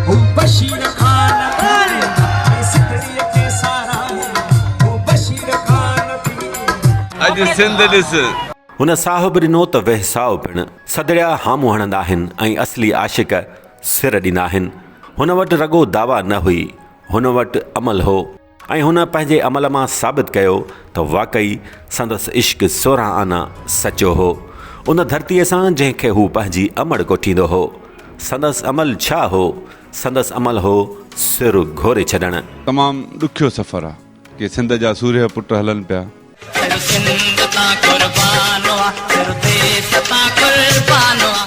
बशीर खान सिंधड़ीअ खे साराहे बशीर खान अॼु सिंध ॾिस। हुन साहब ॾिनो त वहसाव पिणु सदड़िया हामूं हणंदा आहिनि ऐं असली आशिक सिर ॾींदा आहिनि। हुन वटि रगो दावा न हुई, हुन वटि अमल हो ऐं हुन पंहिंजे अमल मां साबित कयो त वाक़ई संदसि इश्क 16 आना सचो हो उन धरतीअ सां जंहिंखे हू पंहिंजी अमड़ कोठींदो हो। संदसि अमल छा हो? संदसि अमल हो सिर घोरे छॾणु। तमामु ॾुखियो सफ़र आहे कि सिंध जा सूर्य पुट हलनि पिया।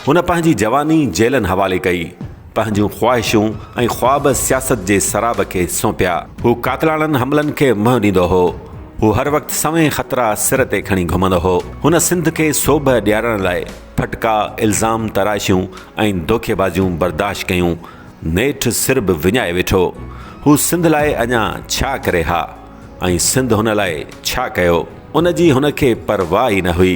हुन पंहिंजी जवानी जेलनि हवाले कई, पंहिंजूं ख़्वाहिशूं ऐं ख्वाब सियासत जे सराब खे सौंपिया। हू कातलाणनि हमलनि खे मुंहुं ॾींदो हो। हू हर वक़्तु सवें ख़तरा सिर ते खणी घुमंदो हो। हुन सिंध खे सोभ ॾियारण लाइ फटका, इल्ज़ाम तराशियूं ऐं धोखेबाज़ियूं बर्दाश्त कयूं। नेठि सिर बि विञाए वेठो। हू सिंध लाइ अञा छा करे हा ऐं सिंध हुन लाइ छा कयो, उन जी हुनखे परवाह ई न हुई।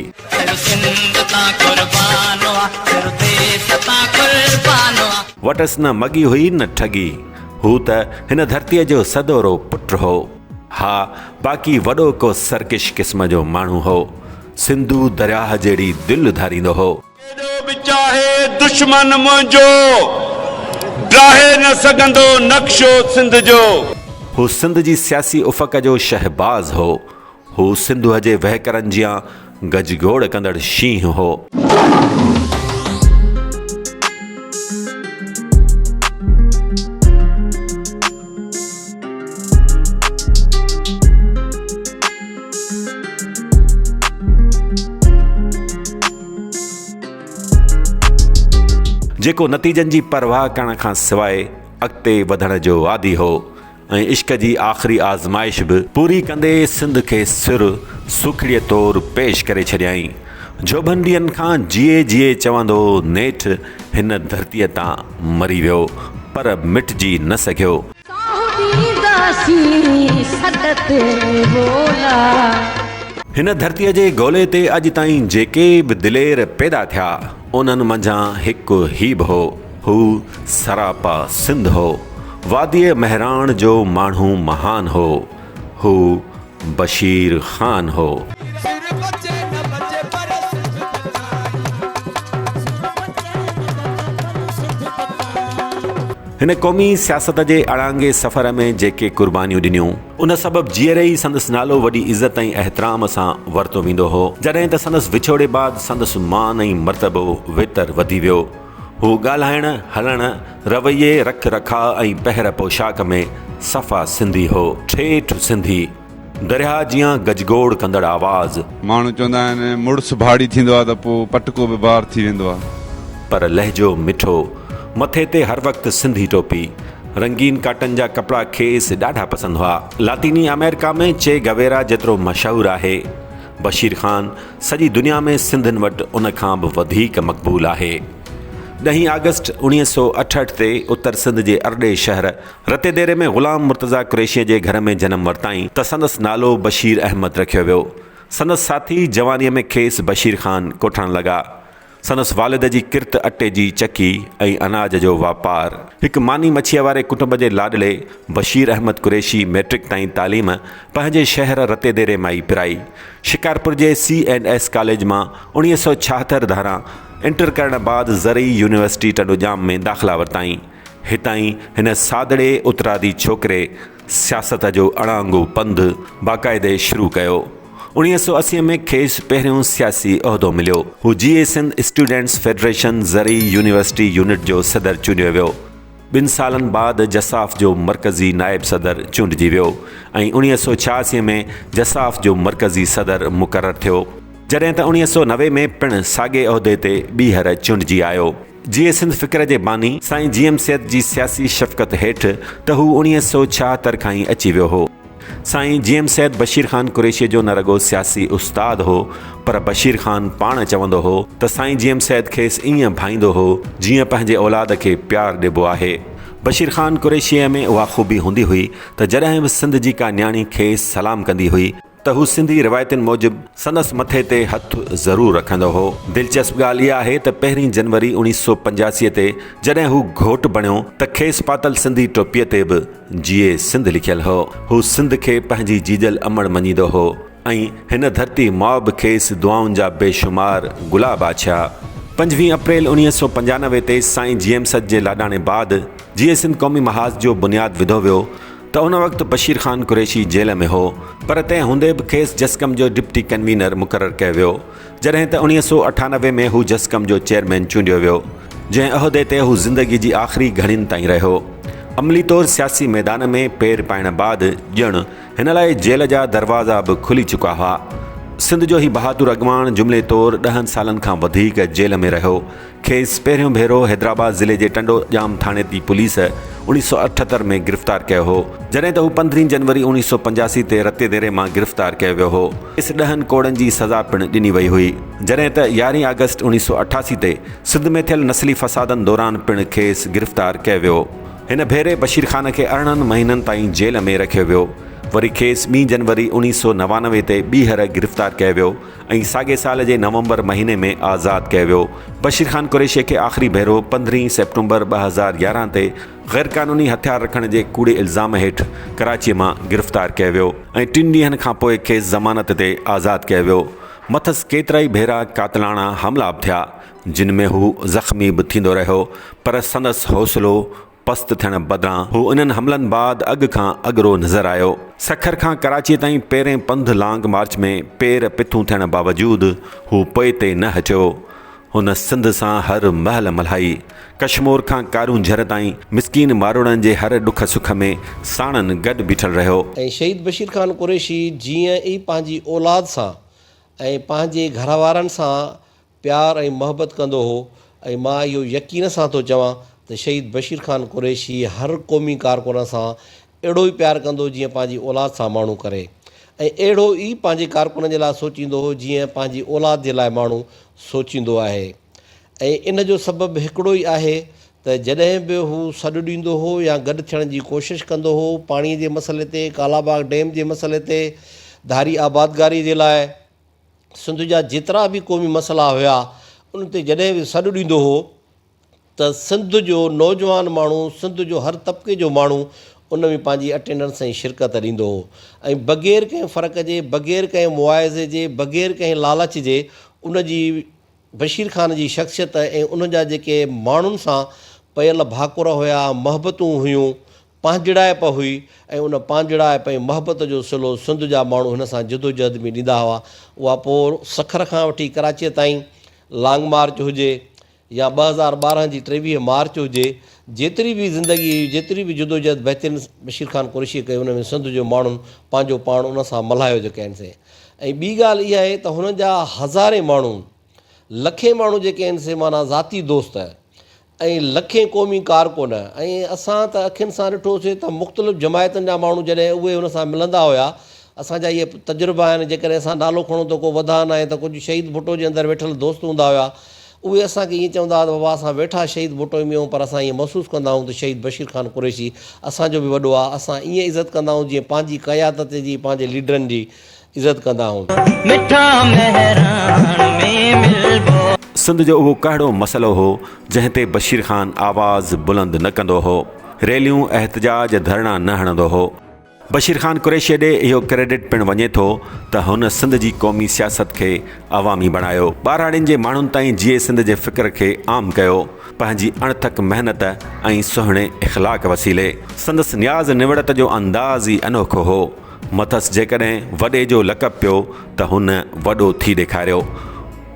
वटसि न मगी हुई न ठगी। हू त हिन धरतीअ जो सदोरो पुटु हो। हा, बाक़ी वॾो को सरकिश क़िस्म जो माण्हू हो। सिंधू दरियाह जहिड़ी दिलि धारींदो हो। दुश्मन मुंहिंजो ड्राहे न सघंदो नक्शो सिंध जो। हू सिंध जी सियासी उफ़क़ जो शहबाज़ हो। हू सिंधूअ जे वहकरनि जियां गजगोड़ कंदड़ शींहुं हो। जेको नतीजनि जी परवाह करण खां सवाइ अॻिते वधण जो आदी हो ऐं इश्क जी आख़िरी आज़माइश बि पूरी कंदे सिंध खे सिर सुखड़ीअ तौरु पेश करे छॾियईं। जोभनि ॾींहंनि खां जीए जीए चवंदो नेठि हिन धरतीअ तां मरी वियो पर मिटिजी न सघियो। हिन धरतीअ जे ॻोल्हे ते अॼु ताईं जेके बि दिलेर पैदा थिया उन्हनि मंझां हिकु ही बि हो। हू सरापा सिंध हो। वादीअ महराण जो माण्हू महान हो। हू बशीर ख़ान हो। हिन क़ौमी सियासत जे अड़ांगे सफ़र में जेके क़ुर्बानियूं ॾिनियूं उन सबबु जीअर ई संदसि नालो वॾी इज़त ऐं एहतराम सां वरितो वेंदो हो। जॾहिं त संदसि विछोड़े बाद संदसि मान ऐं मर्तबो वेतर वधी वियो। हू ॻाल्हाइण, हलण, रवैये, रख रखाव ऐं पहिर पोशाक में सफ़ा सिंधी हो। ठेठ सिंधी, दरिया जीअं गजगोड़ कंदड़ आवाज़। माण्हू चवंदा आहिनि मुड़ुसु भाड़ी थींदो आहे त पोइ पटको बि बार थी वेंदो आहे। पर लहजो मिठो, मथे ते हर वक़्तु सिंधी टोपी, रंगीन काटन जा कपिड़ा खेसि ॾाढा पसंदि हुआ। लातीनी अमेरिका में चे गवेरा जेतिरो मशहूरु आहे, बशीर ख़ान सॼी दुनिया में सिंधियुनि वटि उन खां बि वधीक मक़बूल आहे। 10 अगस्त 1968 ते उत्तर सिंध जे अरड़े शहर रतेदेरे में ग़ुलाम मुर्तज़ा कुरैशीअ जे घर में जनमु वरिताईं त संदसि नालो बशीर अहमद रखियो वियो। संदसि साथी जवानीअ में खेसि बशीर ख़ान कोठणु लॻा। संदसि वालिद जी किर्त अटे जी चकी ऐं अनाज जो वापारु। हिकु मानी मच्छीअ वारे कुटुंब जे लाॾले बशीर अहमद कुरैशी मैट्रिक ताईं तालीम पंहिंजे शहर रतेदेरे मां ई पिराई। शिकारपुर जे CNS कॉलेज मां 1976 धारा इंटर करण बाद ज़रई यूनिवर्सिटी टडुजाम में दाख़िला वरिताईं। हितां ई हिन सादड़े उतरादी छोकिरे सियासत जो अड़ांगो पंधु बाक़ाइदे शुरू कयो। 1980 में खेसि पहिरियों सियासी उहिदो मिलियो। हू GA सिंध स्टूडेंट्स फेडरेशन ज़रई यूनिवर्सिटी यूनिट जो सदर चूंडियो वियो। 2 सालनि बाद जसाफ़ जो मरकज़ी नायब सदर चूंडिजी वियो ऐं 1986 में जसाफ़ जो मरकज़ी सदर मुक़ररु थियो। जॾहिं त 1990 में पिणु साॻे उहिदे ते ॿीहर चूंडिजी आयो। GA सिंध फ़िक्र जे बानी साईं GM सैद जी सियासी शफ़क़त हेठि त हू 1976 खां ई अची वियो हो। साईं GM सैद बशीर ख़ान कुरैशीअ जो न रुॻो सियासी उस्ताद हो, पर बशीर ख़ान पाण चवंदो हो त साईं GM सैद खेसि ईअं भाईंदो हो जीअं पंहिंजे औलाद खे प्यारु ॾिबो आहे। बशीर ख़ान कुरैशीअ में उहा ख़ूबी हूंदी हुई त जॾहिं बि सिंध जी का न्याणी खेसि सलाम कंदी हुई त हू सिंधी रिवायतुनि मूजिबि संदसि मथे ते हथु ज़रूरु रखंदो हो। दिलचस्प ॻाल्हि इहा आहे त 1 जनवरी 1985 ते जॾहिं हू घोटु बणियो त खेसि पातल सिंधी टोपीअ ते बि जीए सिंध लिखियलु हो। हू सिंध खे पंहिंजी जीजल अमड़ मञींदो हो ऐं हिन धरती माउ बि खेसि दुआउनि जा बेशुमार गुलाब आछिया। 5 अप्रैल 1995 ते साईं जीएम सद जे लाॾाणे बाद जीअं सिंध क़ौमी महाज़ जो बुनियादु विधो वियो त उन वक़्तु बशीर ख़ान कुरैशी जेल में हो, पर तंहिं हूंदे बि खेसि जस्कम जो डिप्टी कन्वीनर मुक़ररु कयो वियो, जॾहिं त 1998 में हू जस्कम जो चेयरमैन चूंडियो वियो, जंहिं उहिदे ते हू ज़िंदगी जी आख़िरी घड़ियुनि ताईं रहियो। अमली तौरु सियासी मैदान में पेर पाइण बैदि ॼण हिन लाइ जेल जा दरवाज़ा बि खुली चुका हुआ। सिंध जो ही बहादुर अॻवान जुमिले तौरु 10 सालनि खां वधीक जेल में रहियो। खेसि पहिरियों भेरो हैदराबाद ज़िले जे टंडोजाम थाणे जी पुलिस 1978 में गिरफ़्तार कयो हो, जॾहिं त हू 15 जनवरी 1985 ते रते देरे मां गिरफ़्तार कयो वियो हो। इस 10 कोड़नि जी सज़ा पिणु ॾिनी वई हुई, जॾहिं त 11 अगस्त 1988 ते सिंध में थियल नस्ली फ़सादनि दौरान पिणु खेसि गिरफ़्तार कयो वियो। हिन भेरे बशीर ख़ान खे 18 महीननि ताईं जेल में रखियो वियो। वरी खेसि 2 जनवरी 1999 ते ॿीहर गिरफ़्तार कयो वियो ऐं साॻे साल जे नवंबर महीने में आज़ादु कयो वियो। बशीर ख़ान कुरैशी खे आख़िरी भेरो 15 सेप्टेंबर 2011 ते ग़ैर क़ानूनी हथियार रखण जे कूड़े इल्ज़ाम हेठि कराचीअ मां गिरफ़्तार कयो वियो ऐं 3 ॾींहंनि खां पोइ खेसि ज़मानत ते आज़ादु कयो वियो। मथसि केतिरा ई भेरा कातिलाणा हमला बि थिया, जिन में हू ज़ख़्मी बि थींदो रहियो, पर संदसि हौसलो पस्त थियण बदिरां हू इन्हनि हमलनि बाद अॻु खां अॻिरो नज़र आयो। सखर खां कराचीअ ताईं पहिरें पंधु लांग मार्च में पेर पिथूं थियण बावजूदि हू पोइ ते न हचियो। हुन सिंध सां हर महल मल्हाई, कश्मीर खां कारूं झर ताईं मिसकीन मारोड़नि जे हर ॾुख सुख में साणनि गॾु बीठल रहियो। ऐं शहीद बशीर ख़ान कुरैशी जीअं ई पंहिंजी औलाद सां ऐं पंहिंजे घर वारनि सां प्यार ऐं मोहबत कंदो हो, ऐं मां इहो यकीन सां थो चवां त शहीद बशीर ख़ान कुरैशी हर क़ौमी कारकुन सां अहिड़ो ई प्यारु कंदो जीअं पंहिंजी औलाद सां माण्हू करे, ऐं अहिड़ो ई पंहिंजे कारकुन जे लाइ सोचींदो हो जीअं पंहिंजी औलाद जे लाइ माण्हू सोचींदो आहे। ऐं इन जो सबबु हिकिड़ो ई आहे त जॾहिं बि हू सॾु ॾींदो हो या गॾु थियण जी कोशिशि कंदो हो पाणीअ जे मसइले ते, कालाबाग डैम जे मसइले ते, धारी आबादगारी जे लाइ, सिंध जा जेतिरा बि क़ौमी मसइला हुया उन ते जॾहिं बि सॾु ॾींदो हो त सिंध जो नौजवान माण्हू, सिंध जो हर तबिके जो माण्हू उन में पंहिंजी अटेंडेंस ऐं शिरकत ॾींदो हो, ऐं बग़ैर कंहिं फ़र्क़ जे, बग़ैर कंहिं मुआवज़े जे, बग़ैर कंहिं लालच जे उन जी बशीर ख़ान जी शख़्सियत ऐं उन जा जेके माण्हुनि सां पयल भाकुर हुया, मोहबतूं हुयूं, पांजड़ाइप हुई, ऐं उन पांजड़ाइप ऐं मोहबत जो सिलो सिंध जा माण्हू हिन सां जदोजहद में ॾींदा हुआ। उहा पोइ सखर खां वठी कराचीअ ताईं लॉन्ग मार्च हुजे या 2012 जी 23 मार्च हुजे, जेतिरी बि ज़िंदगी, जेतिरी बि जदोजहद बहितरीन बशीर ख़ान कुरैशी कई, उन में सिंध जो माण्हुनि पंहिंजो पाण उन सां मल्हायो जेके आहिनि से। ऐं ॿी ॻाल्हि इहा आहे त हुन जा हज़ारे माण्हू, लखे माण्हू जेके आहिनि से माना ज़ाती दोस्त ऐं लखे क़ौमी कारकुन, ऐं असां त अखियुनि सां ॾिठोसीं त मुख़्तलिफ़ जमायतुनि जा माण्हू जॾहिं उहे हुन सां मिलंदा हुआ, असांजा इहे तजुर्बा आहिनि। जेकॾहिं असां नालो खणूं त को वधान आहे त कुझु शहीद भुट्टो जे अंदरि वेठल दोस्त हूंदा हुआ, उहे असांखे ईअं चवंदा हुआ त बाबा असां वेठा शहीद भुट्टो में आहियूं, पर असां ईअं महसूसु कंदा आहियूं त शहीद बशीर ख़ान कुरैशी असांजो बि वॾो आहे। असां ईअं इज़त कंदा आहियूं जीअं पंहिंजी क़यादत जी, पंहिंजे लीडरनि जी इज़त कंदा आहियूं। सिंध जो उहो कहिड़ो मसइलो हो जंहिं ते बशीर ख़ान आवाज़ बुलंद न कंदो हो, रैलियूं एहतजाज धरना न हणंदो हो। बशीर ख़ान कुरैशी ॾे इहो क्रेडिट पिणु वञे थो त हुन सिंध जी क़ौमी सियासत खे अवामी बणायो, ॿाराड़ियुनि जे माण्हुनि ताईं जीए सिंध जे फ़िक्र खे आम कयो, पंहिंजी अणथक महिनत ऐं सुहिणे इख़लाक़ वसीले। संदसि न्याज़ निवड़त जो अंदाज़ ई अनोखो हो। मथसि जेकॾहिं वॾे जो लक़ब पियो त हुन वॾो थी ॾेखारियो,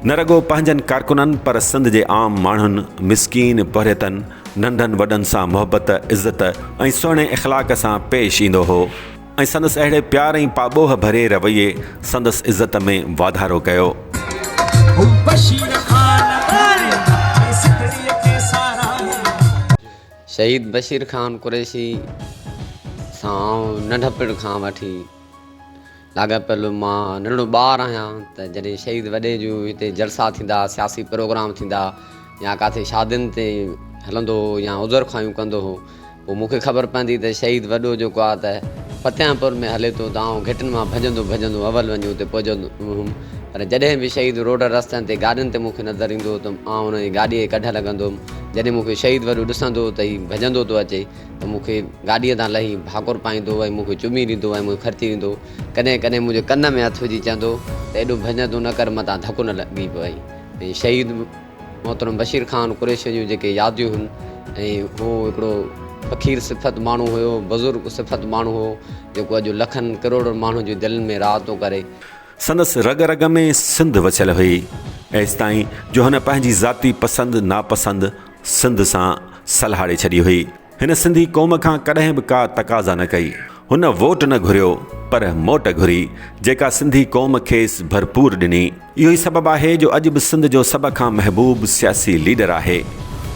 न रुॻो पंहिंजनि कारकुननि पर सिंध जे आम माण्हुनि, मिसकीन बहरियतनि, नंढनि वॾनि सां मोहबत, इज़त ऐं सुहिणे इख़लाक़ सां पेश ईंदो हो, ऐं संदसि अहिड़े प्यार ऐं पाॿोह भरे रवैये संदसि इज़त में वाधारो कयो। शहीद बशीर ख़ान कुरैशी सां नंढपण खां वठी लाॻापियल मां नंढो ॿारु आहियां त जॾहिं शहीद वॾे जूं हिते जलसा थींदा, सियासी प्रोग्राम थींदा या किथे शादियुनि ते हलंदो हो या उज़र खायूं कंदो हो, पोइ मूंखे ख़बर पवंदी त शहीद वॾो जेको आहे त फतेहपुर में हले थो त आउं घिटनि मां भॼंदो भॼंदो अवल वञी हुते पहुचंदो हुउमि। पर जॾहिं बि शहीद रोड रस्तनि ते गाॾियुनि ते मूंखे नज़र ईंदो त आउं हुन जी गाॾीअ खे कढ लॻंदो हुउमि। जॾहिं मूंखे शहीद वॾो ॾिसंदो त हीउ भॼंदो थो अचे त मूंखे गाॾीअ तां लही भाकुर पाईंदो ऐं मूंखे चुमी ॾींदो ऐं मूंखे खर्ची ॾींदो। कॾहिं कॾहिं मुंहिंजे कन में हथु विझी चवंदो त एॾो भॼंदो न कर, मथां धकु न लॻी पई। ऐं शहीद मोहतरम बशीर ख़ान कुरैशी जूं जेके यादियूं आहिनि, ऐं हू हिकिड़ो फ़क़ीर सिफ़त माण्हू हुयो, बुज़ुर्ग सिफ़त माण्हू हो, जेको अॼु लखनि करोड़नि माण्हुनि जी दिलि में राह थो करे। संदसि रग रग में सिंध वसियल हुई, एसि ताईं जो हुन पंहिंजी ज़ाती पसंदि नापसंदि सिंध सां सलहाड़े छॾी हुई। हिन सिंधी क़ौम खां कॾहिं बि का तक़ाज़ा न कई। हुन वोट न घुरियो पर मोट घुरी, जेका सिंधी क़ौम खेसि भरपूर ॾिनी। इहो ई सबबु आहे जो अॼु बि सिंध जो सभ खां महबूब सियासी लीडर आहे।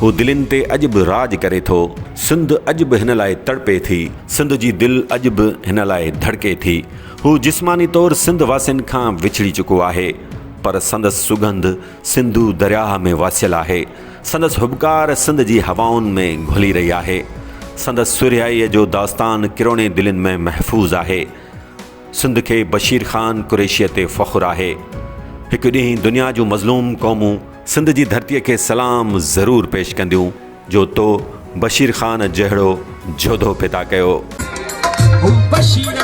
हू दिलनि ते अॼु बि राज करे थो। सिंध अॼु बि हिन लाइ तड़पे थी, सिंध जी दिलि अॼु बि हिन लाइ धड़के थी। हू जिस्मानी तौरु सिंध वासियुनि खां विछड़ी चुको आहे, पर संदसि सुगंध सिंधू दरियाह में वासियल आहे। संदसि हुबकार सिंध जी हवाउनि में घुली रही आहे। संदसि सुरिहाईअ जो दास्तान किरोणे दिलनि में महफ़ूज़ आहे। सिंध खे बशीर ख़ान कुरैशीअ ते फ़ख़्रु आहे। हिकु ॾींहुं दुनिया जूं मज़लूम क़ौमूं सिंध जी धरतीअ खे सलाम ज़रूरु पेश कंदियूं, जो तो बशीर ख़ान जहिड़ो जोधो पैदा कयो। बशीर